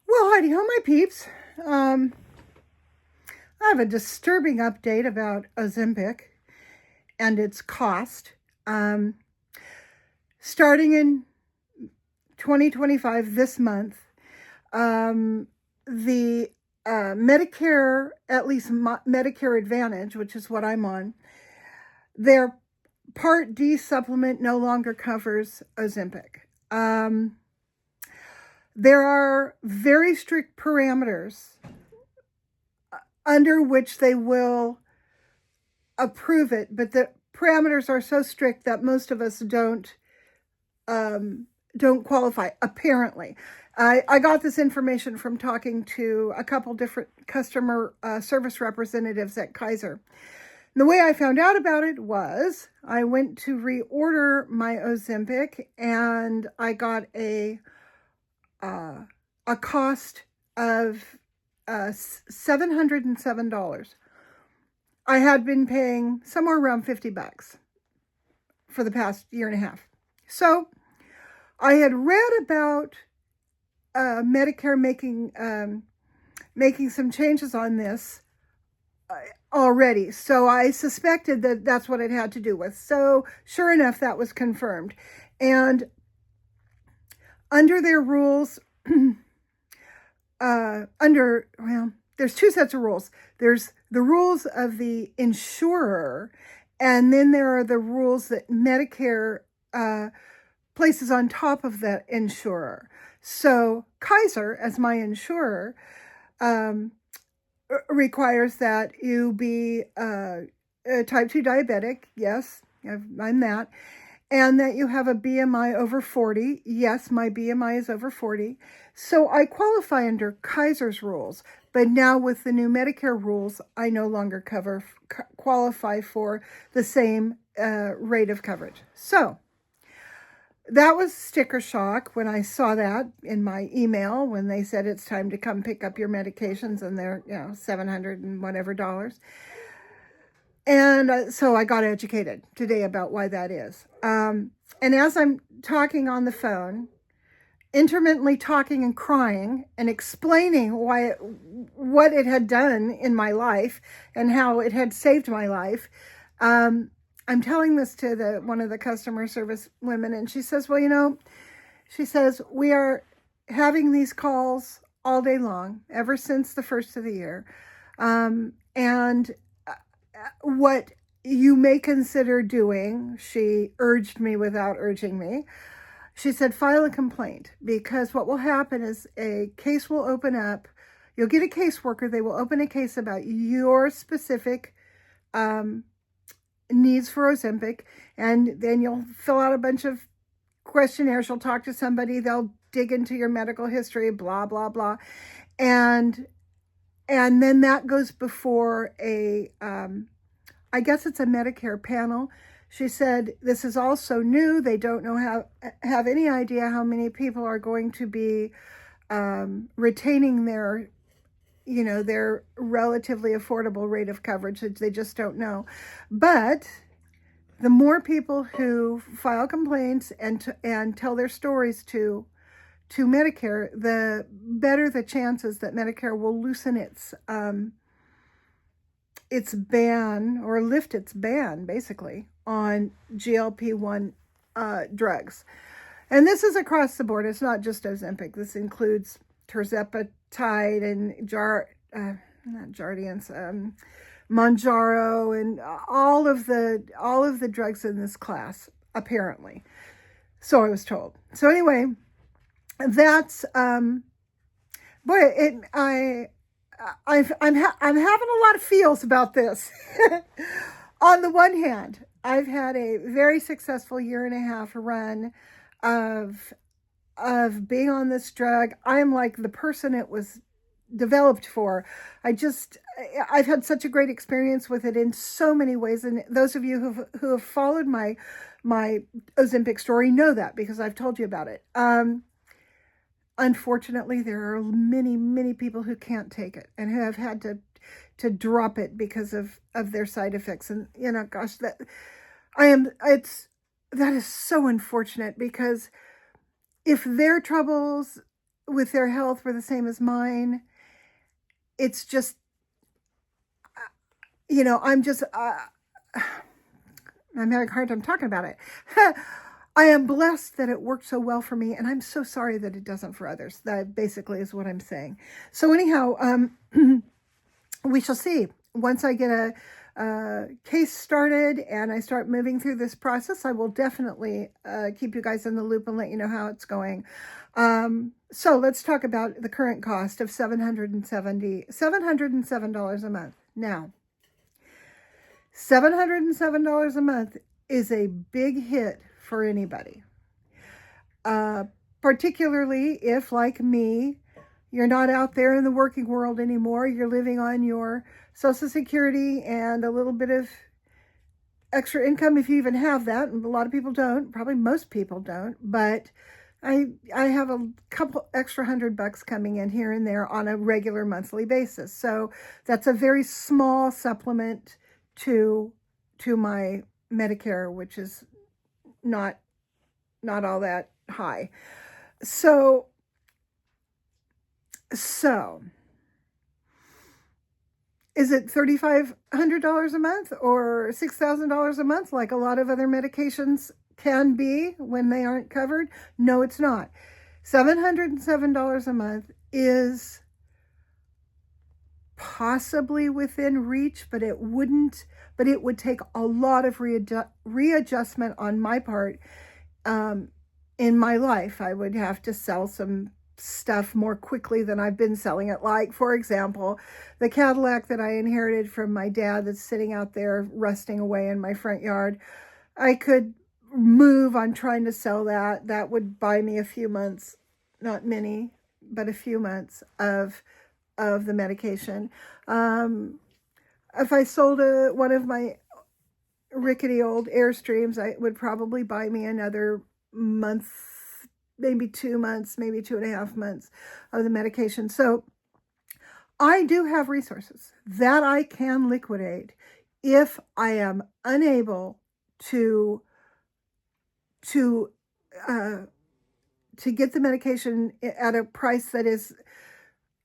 Well, Heidi, ho, my peeps. Um, I have a disturbing update about Ozempic and its cost. Um, Starting in 2025, this month, um, the Medicare, at least Medicare Advantage, which is what I'm on, their Part D supplement no longer covers Ozempic. There are very strict parameters under which they will approve it, but the parameters are so strict that most of us don't qualify. Apparently, I got this information from talking to a couple different customer service representatives at Kaiser. And the way I found out about it was I went to reorder my Ozempic, and I got a cost of $707. I had been paying somewhere around $50 for the past year and a half. So I had read about Medicare making some changes on this already. So I suspected that that's what it had to do with. So sure enough, that was confirmed. And under their rules, there's two sets of rules. There's the rules of the insurer, and then there are the rules that Medicare places on top of the insurer. So Kaiser, as my insurer, requires that you be a type 2 diabetic. Yes, I'm that. And that you have a BMI over 40. Yes, my BMI is over 40. So I qualify under Kaiser's rules. But now with the new Medicare rules, I no longer qualify for the same rate of coverage. So that was sticker shock when I saw that in my email when they said it's time to come pick up your medications, and they're, $700 and whatever dollars. And so I got educated today about why that is. And as I'm talking on the phone, intermittently talking and crying and explaining what it had done in my life and how it had saved my life, I'm telling this to one of the customer service women, and she says, well, she says, we are having these calls all day long, ever since the first of the year. And what you may consider doing, she urged me without urging me. She said, file a complaint, because what will happen is a case will open up. You'll get a caseworker. They will open a case about your specific needs for Ozempic, and then you'll fill out a bunch of questionnaires. You'll talk to somebody. They'll dig into your medical history, blah, blah, blah. And then that goes before I guess it's a Medicare panel. She said, this is also new. They don't have any idea how many people are going to be retaining their relatively affordable rate of coverage. They just don't know. But the more people who file complaints and tell their stories to Medicare, the better the chances that Medicare will loosen its ban, or lift its ban, basically, on GLP-1 drugs. And this is across the board. It's not just Ozempic. This includes tirzepatide and Mounjaro, and all of the drugs in this class, apparently. So I was told. So anyway, that's I'm having a lot of feels about this. On the one hand, I've had a very successful year and a half run of being on this drug. I'm like the person it was developed for. I've had such a great experience with it in so many ways. And those of you who have followed my Ozempic story know that, because I've told you about it. Unfortunately, there are many, many people who can't take it and who have had to drop it because of their side effects. And, gosh, that is so unfortunate, because if their troubles with their health were the same as mine. It's just, I'm just, I'm having a hard time talking about it. I am blessed that it worked so well for me, and I'm so sorry that it doesn't for others. That basically is what I'm saying. So anyhow, we shall see. Once I get a case started and I start moving through this process, I will definitely keep you guys in the loop and let you know how it's going. So let's talk about the current cost of $707 a month. Now, $707 a month is a big hit for anybody, particularly if, like me, you're not out there in the working world anymore. You're living on your Social Security and a little bit of extra income, if you even have that. And a lot of people don't. Probably most people don't. But I have a couple extra $100 coming in here and there on a regular monthly basis. So that's a very small supplement to my Medicare, which is not all that high. So is it $3,500 a month or $6,000 a month like a lot of other medications can be when they aren't covered? No, it's not. $707 a month is possibly within reach, but it would take a lot of readjustment on my part. In my life, I would have to sell some stuff more quickly than I've been selling it. Like, for example, the Cadillac that I inherited from my dad that's sitting out there rusting away in my front yard. I could move on trying to sell that. That would buy me a few months, not many, but a few months of the medication. If I sold one of my rickety old Airstreams, it would probably buy me another month, maybe 2 months, maybe 2.5 months of the medication. So I do have resources that I can liquidate if I am unable to get the medication at a price that is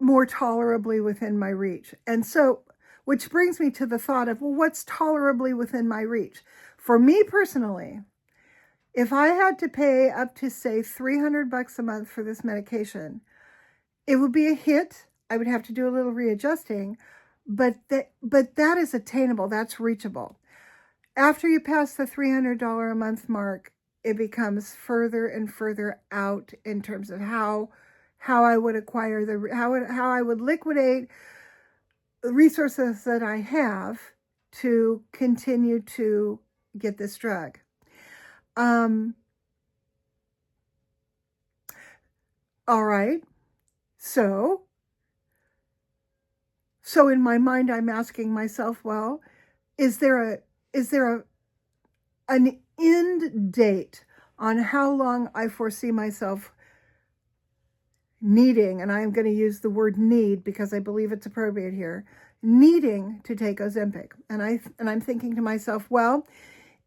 more tolerably within my reach. And so, which brings me to the thought of, well, what's tolerably within my reach? For me personally, if I had to pay up to, say, $300 a month for this medication, it would be a hit. I would have to do a little readjusting, but that is attainable. That's reachable. After you pass the $300 a month mark, it becomes further and further out in terms of how I would acquire how I would liquidate the resources that I have to continue to get this drug. All right. So in my mind, I'm asking myself, well, is there an end date on how long I foresee myself needing, and I'm going to use the word need because I believe it's appropriate here, needing to take Ozempic? And I'm thinking to myself, well,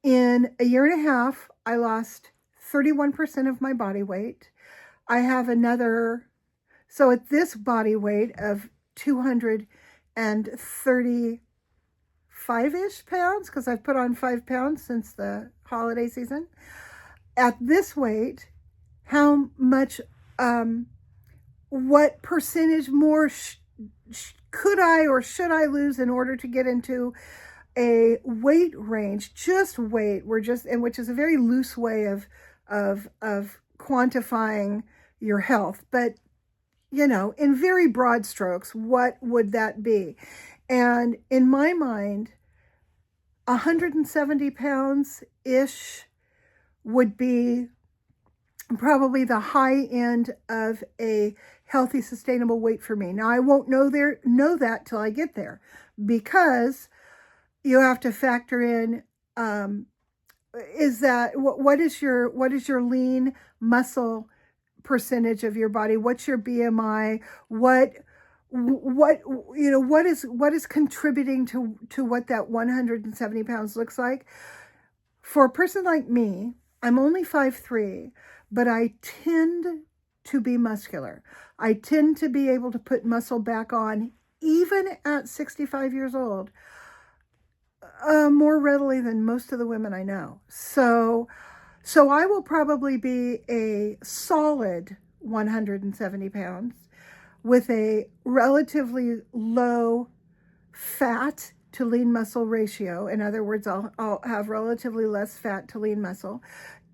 in a year and a half, I lost 31% of my body weight. I have so at this body weight of 235-ish pounds, because I've put on 5 pounds since the holiday season. At this weight, how much, what percentage more could I or should I lose in order to get into a weight range, just weight, and which is a very loose way of quantifying your health, but in very broad strokes, what would that be? And in my mind, 170 pounds ish would be probably the high end of a healthy, sustainable weight for me. Now, I won't know that till I get there, because you have to factor in, what is your lean muscle percentage of your body? What's your BMI? What is contributing to what that 170 pounds looks like? For a person like me, I'm only 5'3", but I tend to be muscular. I tend to be able to put muscle back on even at 65 years old more readily than most of the women I know. So I will probably be a solid 170 pounds with a relatively low fat to lean muscle ratio. In other words, I'll have relatively less fat to lean muscle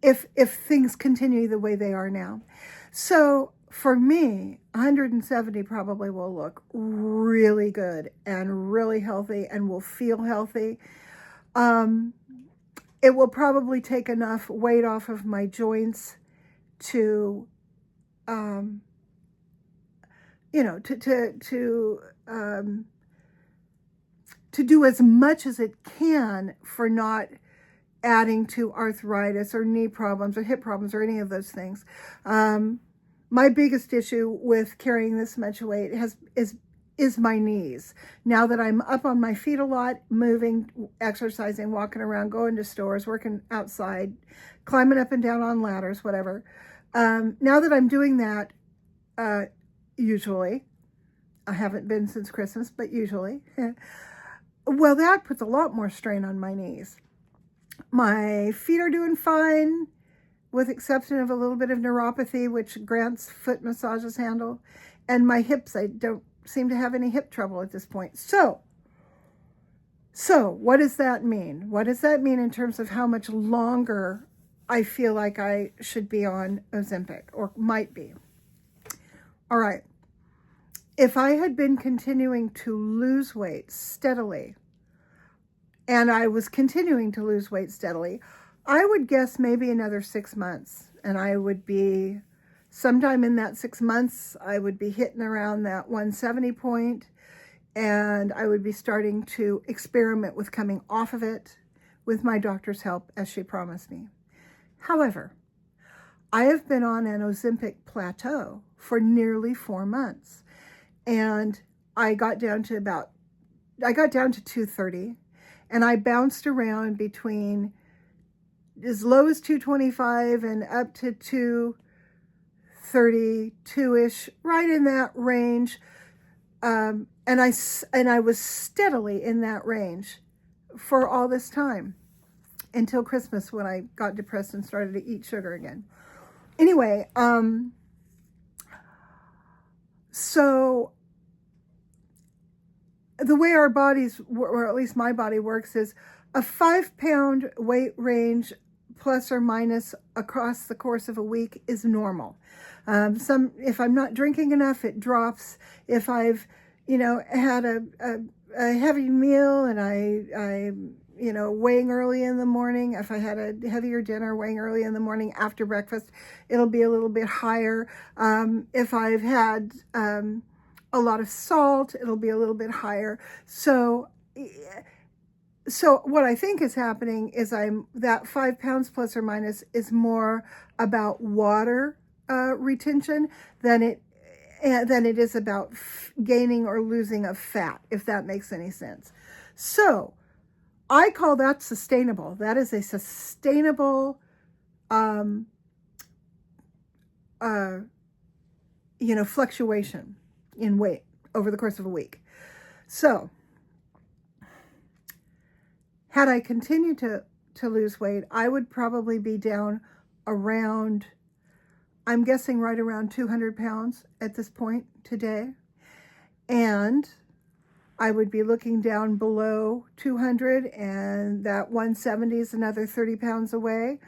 if things continue the way they are now. So for me, 170 probably will look really good and really healthy and will feel healthy. It will probably take enough weight off of my joints to, to do as much as it can for not adding to arthritis or knee problems or hip problems or any of those things. My biggest issue with carrying this much weight is my knees. Now that I'm up on my feet a lot, moving, exercising, walking around, going to stores, working outside, climbing up and down on ladders, whatever. Now that I'm doing that, usually, I haven't been since Christmas, but usually, well, that puts a lot more strain on my knees. My feet are doing fine, with exception of a little bit of neuropathy, which Grant's foot massages handle. And my hips, I don't seem to have any hip trouble at this point. So what does that mean? What does that mean in terms of how much longer I feel like I should be on Ozempic, or might be? All right. If I had been continuing to lose weight steadily, and I was continuing to lose weight steadily, I would guess maybe another 6 months. And I would be, sometime in that 6 months, I would be hitting around that 170 point. And I would be starting to experiment with coming off of it with my doctor's help, as she promised me. However, I have been on an Ozempic plateau for nearly 4 months. And I got down to 230. And I bounced around between as low as 225 and up to 232-ish, right in that range. And I was steadily in that range for all this time until Christmas, when I got depressed and started to eat sugar again. Anyway, so the way our bodies, or at least my body works, is a 5-pound weight range plus or minus across the course of a week is normal. If I'm not drinking enough, it drops. If I've, had a heavy meal and I weighing early in the morning, if I had a heavier dinner, weighing early in the morning after breakfast, it'll be a little bit higher. If I've had a lot of salt, it'll be a little bit higher. So what I think is happening is that 5 pounds plus or minus is more about water retention than it is about gaining or losing of fat, if that makes any sense. So I call that sustainable. That is a sustainable, fluctuation in weight over the course of a week. So had I continued to lose weight, I would probably be down around, I'm guessing right around 200 pounds at this point today. And I would be looking down below 200, and that 170 is another 30 pounds away.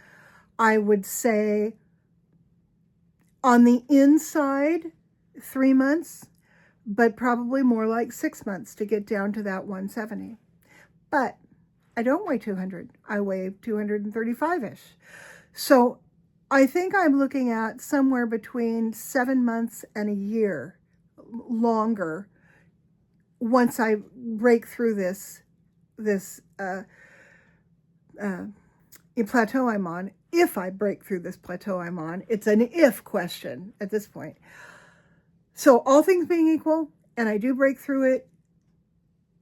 I would say on the inside, 3 months, but probably more like 6 months to get down to that 170. But I don't weigh 200. I weigh 235-ish. So I think I'm looking at somewhere between 7 months and a year longer once I break through this plateau I'm on. If I break through this plateau I'm on, it's an if question at this point. So all things being equal, and I do break through it,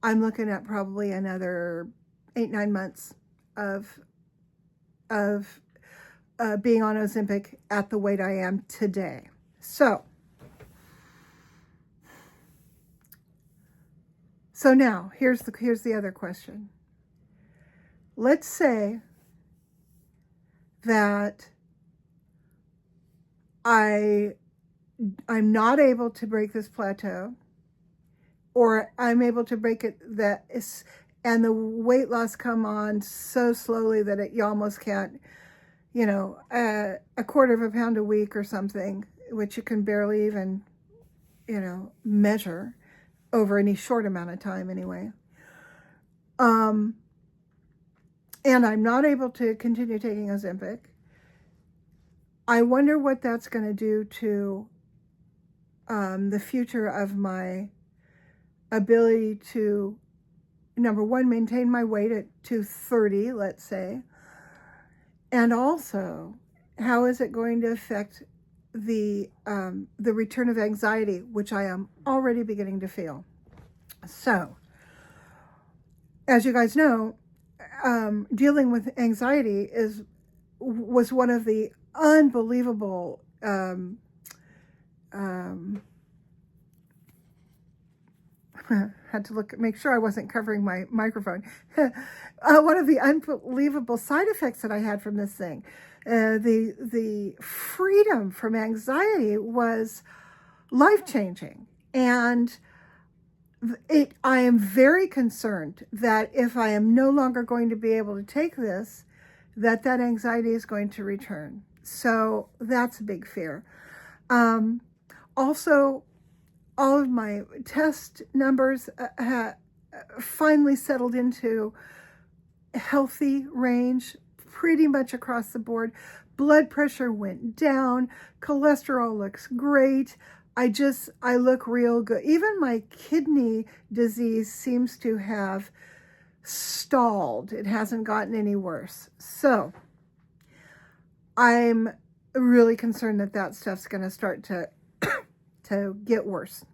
I'm looking at probably another 8-9 months of being on Ozempic at the weight I am today. So now here's the other question. Let's say that I'm not able to break this plateau, or I'm able to break it and the weight loss come on so slowly that you almost can't, a quarter of a pound a week or something, which you can barely even, measure over any short amount of time anyway. And I'm not able to continue taking Ozempic. I wonder what that's going to do to the future of my ability to, number one, maintain my weight at 230, let's say. And also, how is it going to affect the return of anxiety, which I am already beginning to feel. So, as you guys know, dealing with anxiety was one of the unbelievable had to make sure I wasn't covering my microphone. One of the unbelievable side effects that I had from this thing. The freedom from anxiety was life-changing. And I am very concerned that if I am no longer going to be able to take this, that anxiety is going to return. So that's a big fear. Also, all of my test numbers finally settled into healthy range, pretty much across the board. Blood pressure went down. Cholesterol looks great. I look real good. Even my kidney disease seems to have stalled. It hasn't gotten any worse. So I'm really concerned that stuff's going to start to get worse.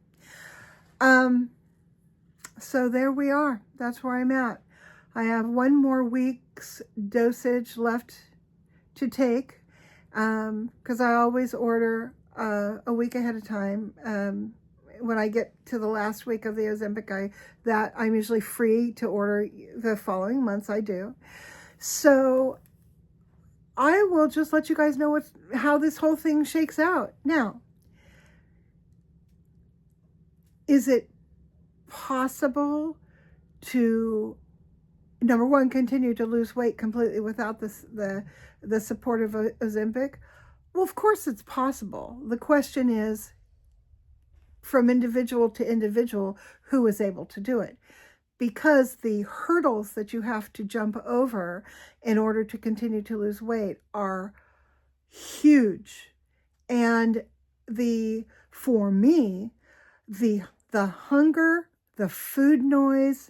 So there we are. That's where I'm at. I have 1 more week's dosage left to take, because I always order a week ahead of time. When I get to the last week of the Ozempic, I'm usually free to order the following months. I do. So I will just let you guys know how this whole thing shakes out. Now, is it possible to, number one, continue to lose weight completely without the support of Ozempic? Well, of course it's possible. The question is, from individual to individual, who is able to do it? Because the hurdles that you have to jump over in order to continue to lose weight are huge. And for me, the hunger, the food noise,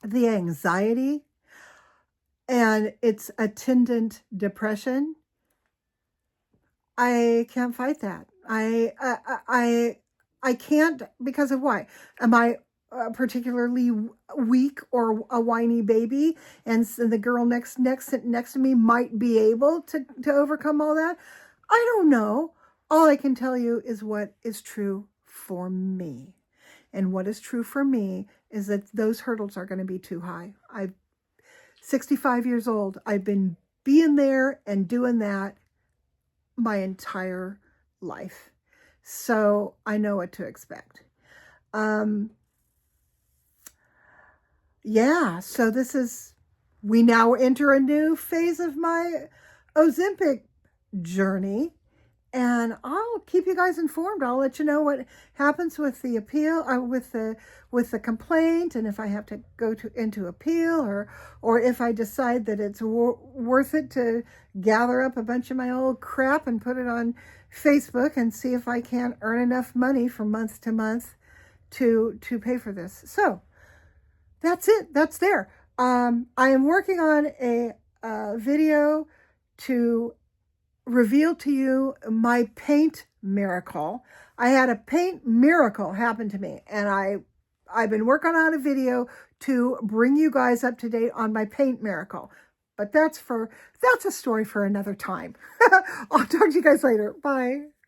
the anxiety, and its attendant depression, I can't fight that. I can't, because of why? Am I particularly weak or a whiny baby, and the girl next to me might be able to overcome all that? I don't know. All I can tell you is what is true for me. And what is true for me is that those hurdles are going to be too high. I'm 65 years old. I've been being there and doing that my entire life. So I know what to expect. Yeah, so we now enter a new phase of my Ozempic journey. And I'll keep you guys informed. I'll let you know what happens with the appeal, with the complaint, and if I have to go into appeal, or if I decide that it's worth it to gather up a bunch of my old crap and put it on Facebook and see if I can't earn enough money from month to month to pay for this. So that's it. That's there. I am working on a video to reveal to you my paint miracle. I had a paint miracle happen to me, and I've been working on a video to bring you guys up to date on my paint miracle. But that's a story for another time. I'll talk to you guys later. Bye.